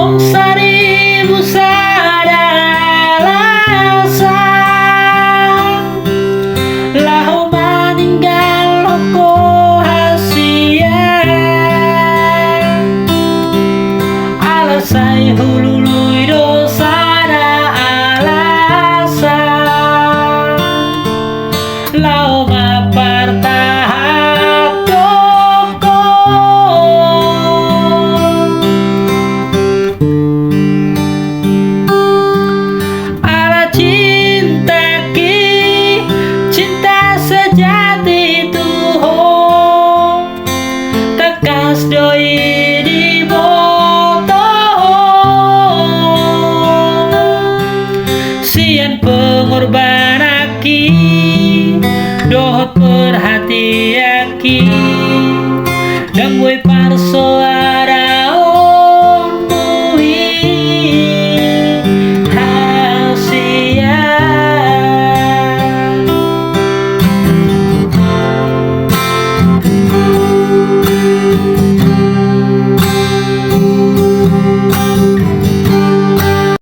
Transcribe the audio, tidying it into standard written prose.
Wong seribu alasan lahu maninggal loko hasia alasai hulului dosana alasan lau mapartahak toko ala cinta ki cinta sejati tuho tekas doi di boto sian pengorbanan aki dohot perhati aki dan gue parso